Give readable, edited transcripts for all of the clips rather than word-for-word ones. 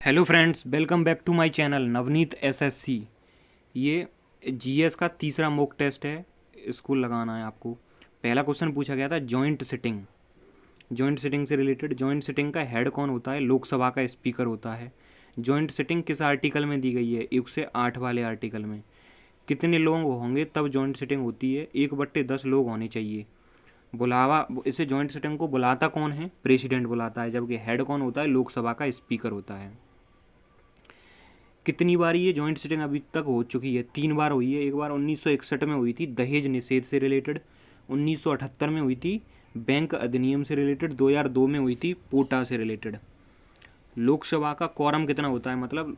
Hello friends, welcome back to my channel Navneet SSC. ये GS का तीसरा मॉक टेस्ट है। इसको लगाना है आपको। पहला क्वेश्चन पूछा गया था जॉइंट सिटिंग। जॉइंट सिटिंग से रिलेटेड, जॉइंट सिटिंग का हेड कौन होता है? लोकसभा का स्पीकर होता है। जॉइंट सिटिंग किस आर्टिकल में दी गई है? 1 से 8 वाले आर्टिकल में। कितने लोग होंगे तब जॉइंट सिटिंग होती है? 1/10 लोग होने चाहिए। बुलावा, इसे जॉइंट सिटिंग को बुलाता कौन है? प्रेसिडेंट बुलाता है, जबकि हेड कौन होता है? लोकसभा का स्पीकर होता है। कितनी बार ये जॉइंट सिटिंग अभी तक हो चुकी है? 3 बार हुई है। एक बार 1961 में हुई थी दहेज निषेध से रिलेटेड, 1978 में हुई थी बैंक अधिनियम से रिलेटेड, 2002 में हुई थी पोटा से रिलेटेड। लोकसभा का क्वारम कितना होता है, मतलब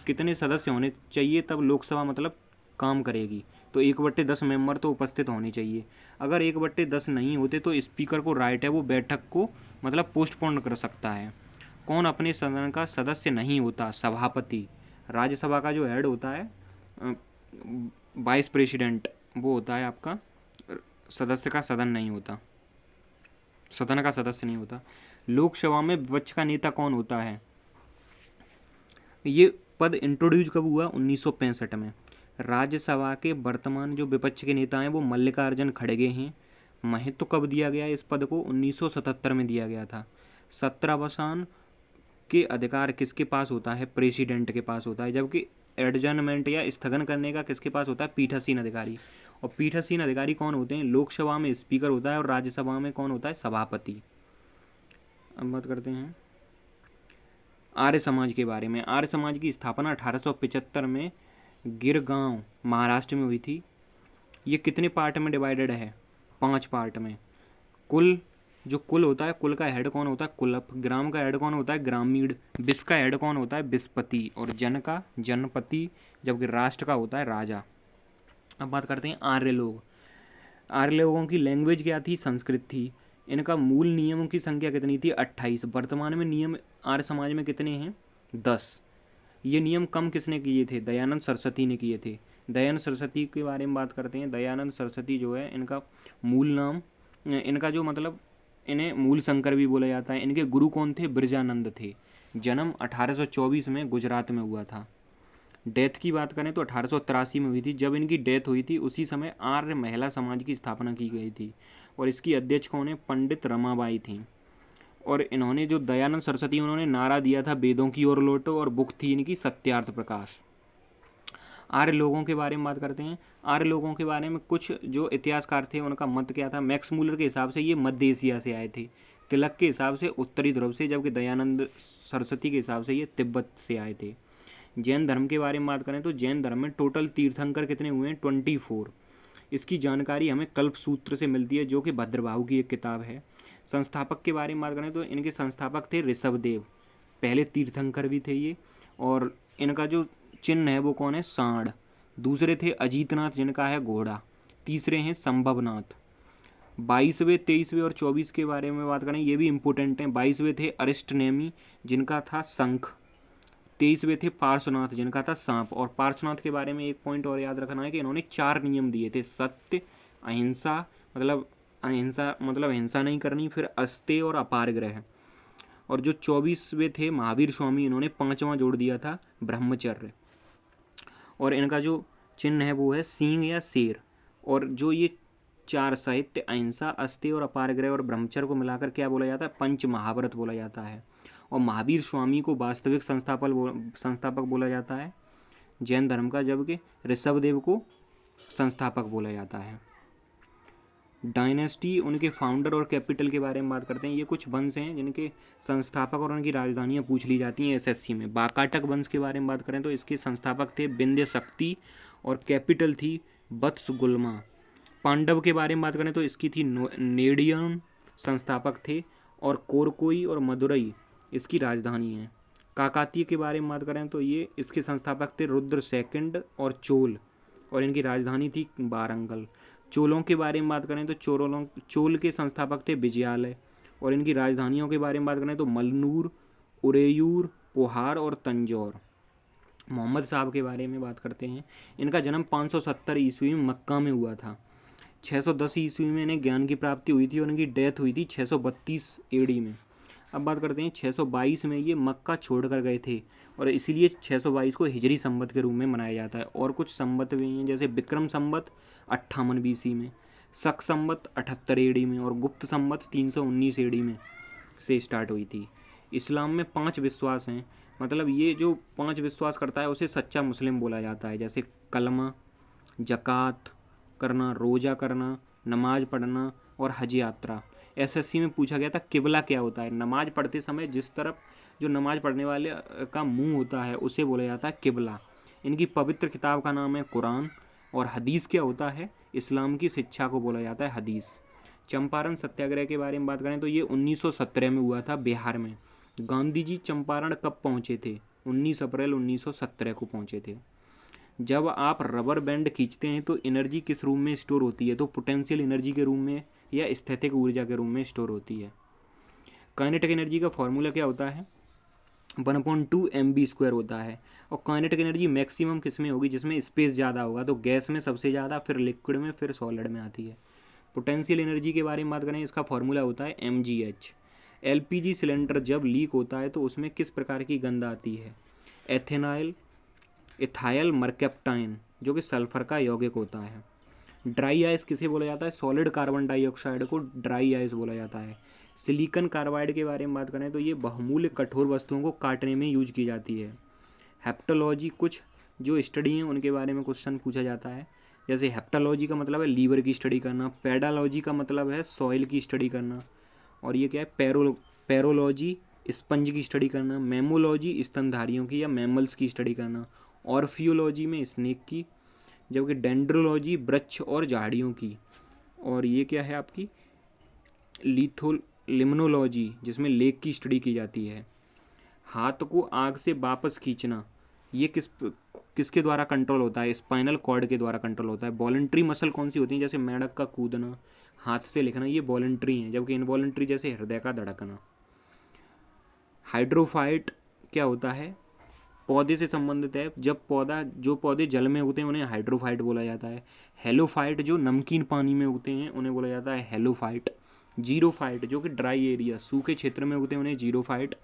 कितने सदस्य होने चाहिए तब लोकसभा मतलब काम करेगी? तो 1/10 मेंबर तो उपस्थित होने चाहिए। अगर 1/10 नहीं होते तो स्पीकर को राइट है वो बैठक को मतलब पोस्टपोन कर सकता है। कौन अपने सदन का सदस्य नहीं होता? सभापति। राज्यसभा का जो हेड होता है वाइस प्रेसिडेंट, वो होता है आपका सदस्य का सदन नहीं होता, सदन का सदस्य नहीं होता। लोकसभा में विपक्ष का नेता कौन होता है? ये पद इंट्रोड्यूस कब हुआ? 1965 में। राज्यसभा के वर्तमान जो विपक्ष के नेता हैं वो मल्लिकार्जुन खड़गे हैं। महत्व कब दिया गया इस पद को? 1977 में दिया गया था। सत्रावसान के अधिकार किसके पास होता है? प्रेसिडेंट के पास होता है, जबकि एडजर्नमेंट या स्थगन करने का किसके पास होता है? पीठासीन अधिकारी। और पीठासीन अधिकारी कौन होते हैं? लोकसभा में स्पीकर होता है और राज्यसभा में कौन होता है? सभापति। अब बात करते हैं आर्य समाज के बारे में। आर्य समाज की स्थापना 1875 में गिरगांव महाराष्ट्र में हुई थी। ये कितने पार्ट में डिवाइडेड है? 5 पार्ट में। कुल, जो कुल होता है, कुल का हेड कौन होता है? कुलप। ग्राम का हेड कौन होता है? ग्रामीण। विश्व का हेड कौन होता है? विश्वपति। और जन का जनपति, जबकि राष्ट्र का होता है राजा। अब बात करते हैं आर्य लोग। आर्य लोगों की लैंग्वेज क्या थी? संस्कृत थी। इनका मूल नियमों की संख्या कितनी थी? 28। वर्तमान में नियम आर्य समाज में कितने हैं? 10। ये नियम कम किसने किए थे? दयानंद सरस्वती ने किए थे। दयानंद सरस्वती के बारे में बात करते हैं। दयानंद सरस्वती जो है, इनका मूल नाम, इनका जो मतलब, इन्हें मूल शंकर भी बोला जाता है। इनके गुरु कौन थे? ब्रजानंद थे। जन्म 1824 में गुजरात में हुआ था। डेथ की बात करें तो 1883 में हुई थी। जब इनकी डेथ हुई थी उसी समय आर्य महिला समाज की स्थापना की गई थी और इसकी अध्यक्ष कौन है? पंडित रमाबाई थी। और इन्होंने, जो दयानंद सरस्वती, उन्होंने नारा दिया था वेदों की ओर लौटो, और बुक थी इनकी सत्यार्थ प्रकाश। आर्य लोगों के बारे में बात करते हैं। आर्य लोगों के बारे में कुछ जो इतिहासकार थे उनका मत क्या था? मैक्स मूलर के हिसाब से ये मध्य एशिया से आए थे। तिलक के हिसाब से उत्तरी ध्रुव से, जबकि दयानंद सरस्वती के हिसाब से ये तिब्बत से आए थे। जैन धर्म के बारे में बात करें तो जैन धर्म में टोटल तीर्थंकर कितने हुए हैं? 24। इसकी जानकारी हमें कल्प सूत्र से मिलती है, जो कि भद्रबाहु की एक किताब है। संस्थापक के बारे में बात करें तो इनके संस्थापक थे ऋषभदेव, पहले तीर्थंकर भी थे ये। और इनका जो चिन्ह है वो कौन है? सांड। दूसरे थे अजीतनाथ, जिनका है घोड़ा। तीसरे हैं संभवनाथ। 22वें, 23वें और 24 के बारे में बात करें, ये भी इंपॉर्टेंट हैं। 22वें थे अरिष्टनेमी, जिनका था शंख। 23वें थे पार्श्वनाथ, जिनका था सांप। और पार्श्वनाथ के बारे में एक पॉइंट और याद रखना है कि इन्होंने 4 नियम दिए थे। सत्य, अहिंसा, मतलब हिंसा नहीं करनी, फिर अस्तेय और अपारग्रह। और जो 24वें थे महावीर स्वामी, इन्होंने 5वां जोड़ दिया था, ब्रह्मचर्य। और इनका जो चिन्ह है वो है सींग या शेर। और जो ये 4 साहित्य, अहिंसा, अस्तेय और अपारग्रह और ब्रह्मचर्य को मिलाकर क्या बोला जाता है? पंच महाव्रत बोला जाता है। और महावीर स्वामी को वास्तविक संस्थापक बोला जाता है जैन धर्म का, जबकि ऋषभदेव को संस्थापक बोला जाता है। डायनेस्टी, उनके फाउंडर और कैपिटल के बारे में बात करते हैं। ये कुछ वंश हैं जिनके संस्थापक और उनकी राजधानियाँ पूछ ली जाती हैं एसएससी में। बाकाटक वंश के बारे में बात करें तो इसके संस्थापक थे विंध्य शक्ति और कैपिटल थी वत्सगुल्मा। पांडव के बारे में बात करें तो इसकी थी नेडियन, संस्थापक थे। और कोरकोई और मदुरई इसकी राजधानी है। काकातीय के बारे में बात करें तो ये इसके संस्थापक थे रुद्र सेकंड और चोल, और इनकी राजधानी थी वारंगल। चोलों के बारे में बात करें तो चोल के संस्थापक थे विजयालय, और इनकी राजधानियों के बारे में बात करें तो मलनूर, उरेयूर, पोहार और तंजौर। मोहम्मद साहब के बारे में बात करते हैं। इनका जन्म 570 ईस्वी में मक्का में हुआ था। 610 ईस्वी में इन्हें ज्ञान की प्राप्ति हुई थी और इनकी डेथ हुई थी 632 एडी में। अब बात करते हैं 622 में ये मक्का छोड़ कर गए थे और इसीलिए 622 को हिजरी संवत के रूप में मनाया जाता है। और कुछ संवत भी हैं जैसे विक्रम संवत 58 BC में, शक संवत 78 AD में और गुप्त संवत 319 AD में से स्टार्ट हुई थी। इस्लाम में 5 विश्वास हैं, मतलब ये जो 5 विश्वास करता है उसे सच्चा मुस्लिम बोला जाता है, जैसे कलमा, ज़कात करना, रोज़ा करना, नमाज पढ़ना और हज यात्रा। एसएससी में पूछा गया था किबला क्या होता है। नमाज पढ़ते समय जिस तरफ जो नमाज पढ़ने वाले का मुंह होता है उसे बोला जाता है किबला। इनकी पवित्र किताब का नाम है कुरान। और हदीस क्या होता है, इस्लाम की शिक्षा को बोला जाता है हदीस। चंपारण सत्याग्रह के बारे में बात करें तो ये 1917 में हुआ था बिहार में। गांधी जी चंपारण कब पहुँचे थे, 19 अप्रैल 1917 को पहुँचे थे। जब आप रबर बैंड खींचते हैं तो एनर्जी किस रूप में स्टोर होती है, तो पोटेंशियल एनर्जी के रूप में या स्थैतिक ऊर्जा के रूप में स्टोर होती है। काइनेटिक एनर्जी का फॉर्मूला क्या होता है, 1/2 mv² होता है। और काइनेटिक एनर्जी मैक्सिमम किस में होगी, जिसमें स्पेस ज़्यादा होगा, तो गैस में सबसे ज़्यादा, फिर लिक्विड में, फिर सॉलिड में आती है। पोटेंशियल एनर्जी के बारे में बात करें, इसका फॉर्मूला होता है mgh। LPG सिलेंडर जब लीक होता है तो उसमें किस प्रकार की गंध आती है, इथाइल मरकैप्टाइन, जो कि सल्फर का यौगिक होता है। ड्राई आइस किसे बोला जाता है, सॉलिड कार्बन डाइऑक्साइड को ड्राई आइस बोला जाता है। सिलिकॉन कार्बाइड के बारे में बात करें तो ये बहुमूल्य कठोर वस्तुओं को काटने में यूज की जाती है। हेप्टोलॉजी, कुछ जो स्टडी हैं उनके बारे में क्वेश्चन पूछा जाता है, जैसे हेप्टोलॉजी का मतलब है लीवर की स्टडी करना, पेडालॉजी का मतलब है सॉइल की स्टडी करना, और ये क्या है पैरोलॉजी स्पंज की स्टडी करना, मेमोलॉजी स्तनधारियों की या मैमल्स की स्टडी करना, ऑर्फियोलॉजी में स्नेक की, जबकि डेंड्रोलॉजी वृक्ष और झाड़ियों की, और ये क्या है आपकी लिम्नोलॉजी जिसमें लेक की स्टडी की जाती है। हाथ को आग से वापस खींचना, ये किसके द्वारा कंट्रोल होता है, स्पाइनल कॉर्ड के द्वारा कंट्रोल होता है। वॉलंटरी मसल कौन सी होती है, जैसे मेंढक का कूदना, हाथ से लिखना, ये वॉलंटरी हैं, जबकि इनवॉलंटरी जैसे हृदय का धड़कना। हाइड्रोफाइट क्या होता है, पौधे से संबंधित है, जो पौधे जल में उगते हैं उन्हें हाइड्रोफाइट बोला जाता है। हेलोफाइट जो नमकीन पानी में उगते हैं उन्हें बोला जाता है हेलोफाइट। जीरोफाइट जो कि ड्राई एरिया सूखे क्षेत्र में उगते हैं उन्हें जीरोफाइट।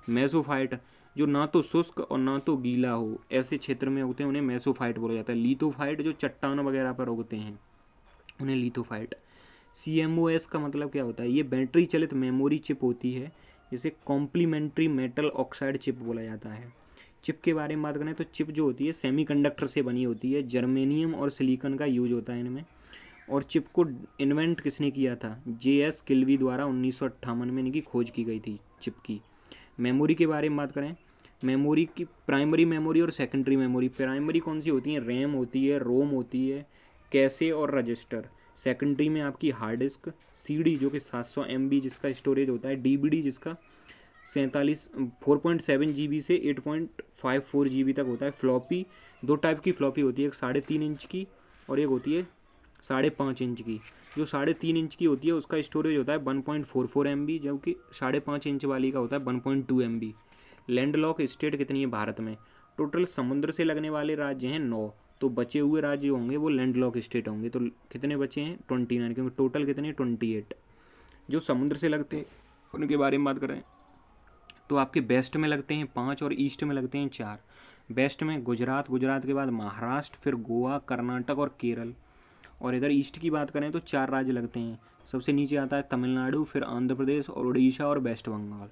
मेसोफाइट जो ना तो शुष्क और ना तो गीला हो ऐसे क्षेत्र में उगते हैं उन्हें मेसोफाइट बोला जाता है। लिथोफाइट जो चट्टान वगैरह पर उगते हैं उन्हें लिथोफाइट। CMOS का मतलब क्या होता है, ये बैटरी चलित मेमोरी चिप होती है, जिसे कॉम्प्लीमेंट्री मेटल ऑक्साइड चिप बोला जाता है। चिप के बारे में बात करें तो चिप जो होती है सेमीकंडक्टर से बनी होती है, जर्मेनियम और सिलिकॉन का यूज होता है इनमें। और चिप को इन्वेंट किसने किया था, JS किल्वी द्वारा 1958 में इनकी खोज की गई थी चिप की। मेमोरी के बारे में बात करें, मेमोरी की प्राइमरी मेमोरी और सेकेंडरी मेमोरी। प्राइमरी कौन सी होती है, रैम होती है, रोम होती है, कैसे और रजिस्टर। सेकेंडरी में आपकी हार्ड डिस्क, CD जो कि 700 MB जिसका स्टोरेज होता है, DVD जिसका 4.7 GB से 8.54 GB तक होता है। फ्लॉपी, 2 टाइप की फ्लॉपी होती है, एक 3.5 इंच की और एक होती है 5.5 इंच की। जो 3.5 इंच की होती है उसका स्टोरेज होता है 1.44 MB, जबकि 5.5 इंच वाली का होता है 1.2 MB। लैंडलॉक स्टेट कितनी है भारत में, टोटल समुद्र से लगने वाले राज्य हैं 9, तो बचे हुए राज्य होंगे वो लैंडलॉक स्टेट होंगे। तो कितने बचे हैं 29, क्योंकि टोटल कितने 28। जो समुद्र से लगते हैं उनके बारे में बात करें तो आपके वेस्ट में लगते हैं 5 और ईस्ट में लगते हैं 4। वेस्ट में गुजरात, गुजरात के बाद महाराष्ट्र, फिर गोवा, कर्नाटक और केरल। और इधर ईस्ट की बात करें तो 4 राज्य लगते हैं, सबसे नीचे आता है तमिलनाडु, फिर आंध्र प्रदेश और उड़ीसा और वेस्ट बंगाल।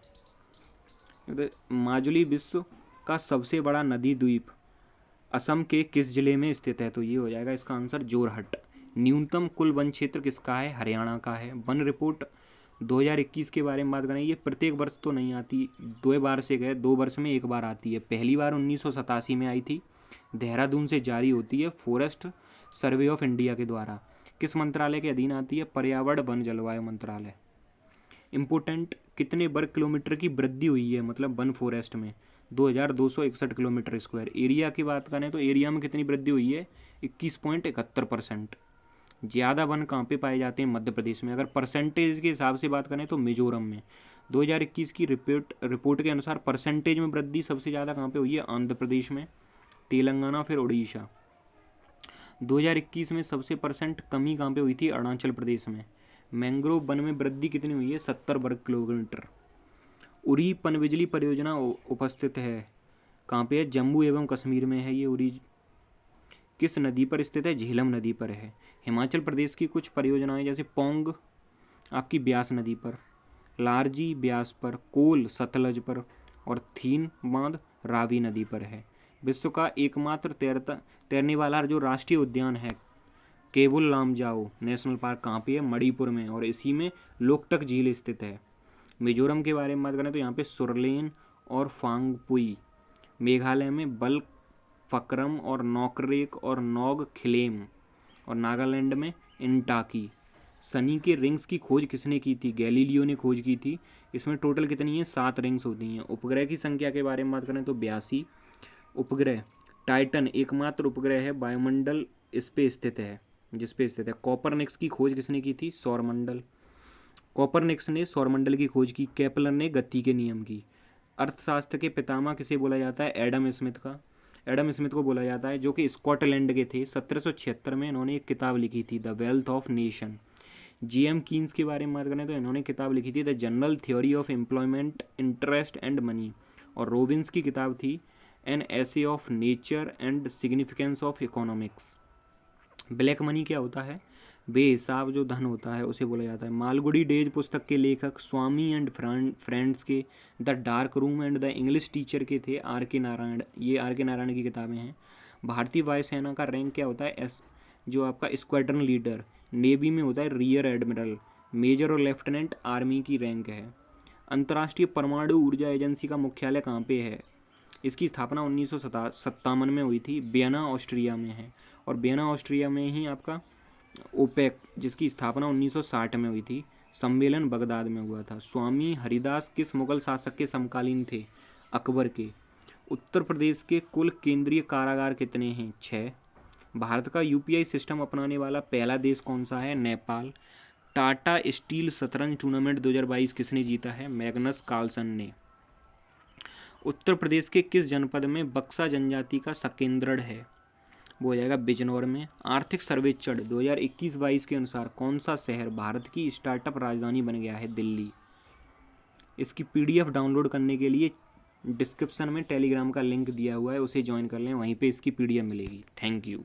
इधर माजुली विश्व का सबसे बड़ा नदी द्वीप असम के किस जिले में स्थित है, तो ये हो जाएगा इसका आंसर जोरहट। न्यूनतम कुल वन क्षेत्र किसका है, हरियाणा का है। वन रिपोर्ट 2021 के बारे में बात करें, ये प्रत्येक वर्ष तो नहीं आती, 2 बार से गए, 2 वर्ष में 1 बार आती है। पहली बार 1987 में आई थी, देहरादून से जारी होती है फॉरेस्ट सर्वे ऑफ इंडिया के द्वारा। किस मंत्रालय के अधीन आती है, पर्यावरण वन जलवायु मंत्रालय। इम्पोर्टेंट, कितने वर्ग किलोमीटर की वृद्धि हुई है मतलब वन फॉरेस्ट में, 2261 किलोमीटर स्क्वायर। एरिया की बात करें तो एरिया में कितनी वृद्धि हुई है, 21.71%। ज़्यादा वन कहाँ पे पाए जाते हैं, मध्य प्रदेश में। अगर परसेंटेज के हिसाब से बात करें तो मिजोरम में। 2021 की रिपोर्ट के अनुसार परसेंटेज में वृद्धि सबसे ज़्यादा कहाँ पे हुई है, आंध्र प्रदेश में, तेलंगाना, फिर उड़ीसा। 2021 में सबसे % कमी कहाँ पे हुई थी, अरुणाचल प्रदेश में। मैंग्रोव वन में वृद्धि कितनी हुई है, 70 वर्ग किलोमीटर। उरी पनबिजली परियोजना उपस्थित है कहाँ पे है? जम्मू एवं कश्मीर में है ये उरी। किस नदी पर स्थित है? झेलम नदी पर है। हिमाचल प्रदेश की कुछ परियोजनाएं जैसे पोंग आपकी ब्यास नदी पर, लारजी ब्यास पर, कोल सतलज पर और थीन बांध रावी नदी पर है। विश्व का एकमात्र तैरने वाला जो राष्ट्रीय उद्यान है केवुल लामजाओ नेशनल पार्क कहाँ पे है? मणिपुर में, और इसी में लोकटक झील स्थित है। मिजोरम के बारे में बात करें तो यहाँ पे सुरलेन और फांगपुई, मेघालय में बल फक्रम और नॉकरेक और नॉग खिलेम, और नागालैंड में इंटाकी। शनि के रिंग्स की खोज किसने की थी? गैलीलियो ने खोज की थी। इसमें टोटल कितनी है? 7 रिंग्स होती हैं। उपग्रह की संख्या के बारे में बात करें तो 82 उपग्रह। टाइटन एकमात्र उपग्रह है वायुमंडल इस पे स्थित है, जिस पे स्थित है। कॉपरनिक्स की खोज किसने की थी? सौरमंडल। कॉपरनिक्स ने सौरमंडल की खोज की। केपलर ने गति के नियम की। अर्थशास्त्र के पितामह किसे बोला जाता है? एडम स्मिथ का। एडम स्मिथ को बोला जाता है, जो कि स्कॉटलैंड के थे। 1776 में इन्होंने एक किताब लिखी थी the wealth of nation. JM Keynes के बारे में बात करें तो इन्होंने किताब लिखी थी the general theory of employment interest and money. और रोबिन्स की किताब थी an essay of nature and significance of economics. Black money क्या होता है? बेहिसाब जो धन होता है उसे बोला जाता है। मालगुडी डेज पुस्तक के लेखक स्वामी एंड फ्रेंड्स के the dark room and the English teacher के थे आर के नारायण। ये आर के नारायण की किताबें हैं। भारतीय वायुसेना का रैंक क्या होता है? जो आपका स्क्वाड्रन लीडर। नेवी में होता है रियर एडमिरल। मेजर और लेफ्टिनेंट आर्मी की रैंक है। अंतर्राष्ट्रीय परमाणु ऊर्जा एजेंसी का मुख्यालय कहाँ पे है? इसकी स्थापना 1957 में हुई थी। वियना ऑस्ट्रिया में है। और वियना ऑस्ट्रिया में ही आपका ओपेक, जिसकी स्थापना 1960 में हुई थी, सम्मेलन बगदाद में हुआ था। स्वामी हरिदास किस मुगल शासक के समकालीन थे? अकबर के। उत्तर प्रदेश के कुल केंद्रीय कारागार कितने हैं? 6। भारत का यूपीआई सिस्टम अपनाने वाला पहला देश कौन सा है? नेपाल। टाटा स्टील शतरंज टूर्नामेंट 2022 किसने जीता है? मैग्नस कार्लसन ने। उत्तर प्रदेश के किस जनपद में बक्सा जनजाति का संकेंद्रण है? वो हो जाएगा बिजनौर में। आर्थिक सर्वेक्षण 2021-22 के अनुसार कौन सा शहर भारत की स्टार्टअप राजधानी बन गया है? दिल्ली। इसकी पीडीएफ डाउनलोड करने के लिए डिस्क्रिप्शन में टेलीग्राम का लिंक दिया हुआ है, उसे ज्वाइन कर लें, वहीं पे इसकी पीडीएफ मिलेगी। Thank you.